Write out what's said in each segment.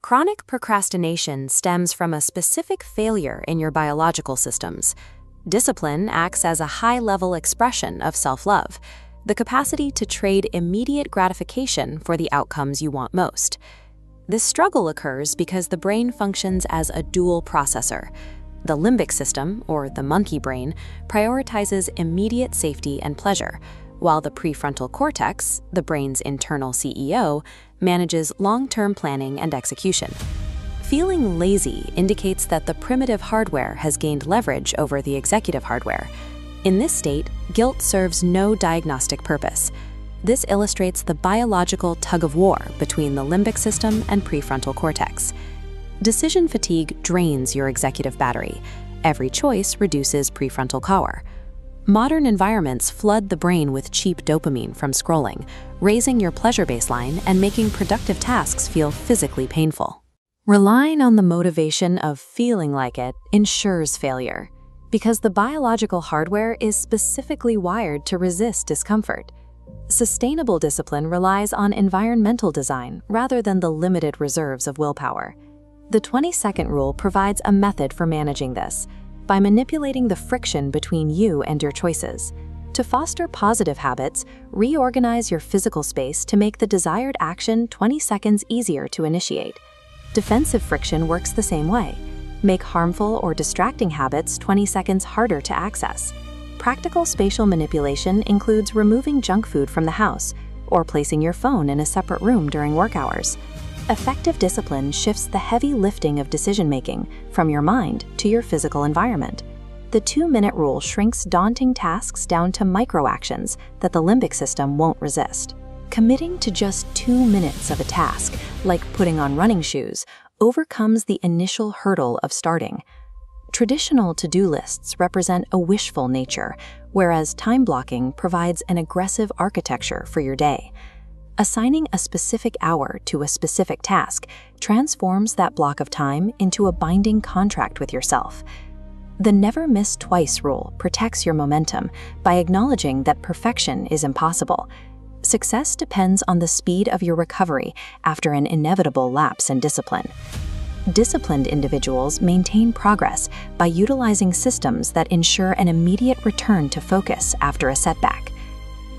Chronic procrastination stems from a specific failure in your biological systems. Discipline acts as a high-level expression of self-love, the capacity to trade immediate gratification for the outcomes you want most. This struggle occurs because the brain functions as a dual processor. The limbic system, or the monkey brain, prioritizes immediate safety and pleasure, while the prefrontal cortex, the brain's internal CEO, manages long-term planning and execution. Feeling lazy indicates that the primitive hardware has gained leverage over the executive hardware. In this state, guilt serves no diagnostic purpose. This illustrates the biological tug-of-war between the limbic system and prefrontal cortex. Decision fatigue drains your executive battery. Every choice reduces prefrontal power. Modern environments flood the brain with cheap dopamine from scrolling, raising your pleasure baseline and making productive tasks feel physically painful. Relying on the motivation of feeling like it ensures failure, because the biological hardware is specifically wired to resist discomfort. Sustainable discipline relies on environmental design rather than the limited reserves of willpower. The 20-second rule provides a method for managing this, by manipulating the friction between you and your choices. To foster positive habits, reorganize your physical space to make the desired action 20 seconds easier to initiate. Defensive friction works the same way. Make harmful or distracting habits 20 seconds harder to access. Practical spatial manipulation includes removing junk food from the house or placing your phone in a separate room during work hours. Effective discipline shifts the heavy lifting of decision-making from your mind to your physical environment. The 2-minute rule shrinks daunting tasks down to micro-actions that the limbic system won't resist. Committing to just 2 minutes of a task, like putting on running shoes, overcomes the initial hurdle of starting. Traditional to-do lists represent a wishful nature, whereas time blocking provides an aggressive architecture for your day. Assigning a specific hour to a specific task transforms that block of time into a binding contract with yourself. The never miss twice rule protects your momentum by acknowledging that perfection is impossible. Success depends on the speed of your recovery after an inevitable lapse in discipline. Disciplined individuals maintain progress by utilizing systems that ensure an immediate return to focus after a setback.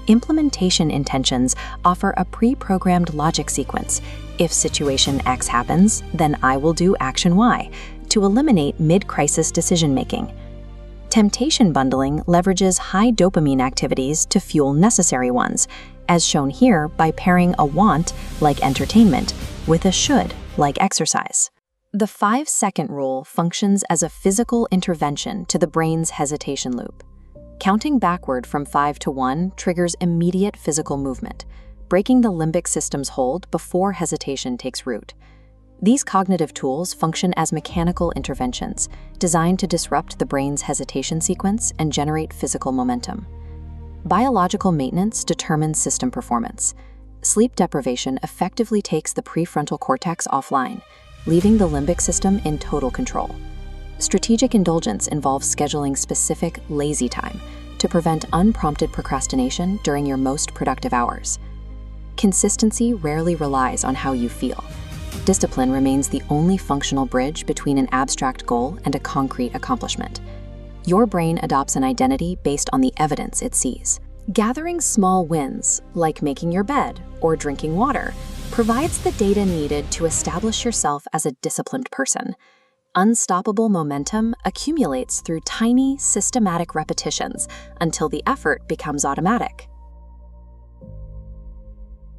Implementation intentions offer a pre-programmed logic sequence. If situation X happens, then I will do action Y, to eliminate mid-crisis decision-making. Temptation bundling leverages high dopamine activities to fuel necessary ones, as shown here by pairing a want, like entertainment, with a should, like exercise. The 5-second rule functions as a physical intervention to the brain's hesitation loop. Counting backward from 5 to 1 triggers immediate physical movement, breaking the limbic system's hold before hesitation takes root. These cognitive tools function as mechanical interventions, designed to disrupt the brain's hesitation sequence and generate physical momentum. Biological maintenance determines system performance. Sleep deprivation effectively takes the prefrontal cortex offline, leaving the limbic system in total control. Strategic indulgence involves scheduling specific lazy time to prevent unprompted procrastination during your most productive hours. Consistency rarely relies on how you feel. Discipline remains the only functional bridge between an abstract goal and a concrete accomplishment. Your brain adopts an identity based on the evidence it sees. Gathering small wins, like making your bed or drinking water, provides the data needed to establish yourself as a disciplined person. Unstoppable momentum accumulates through tiny, systematic repetitions until the effort becomes automatic.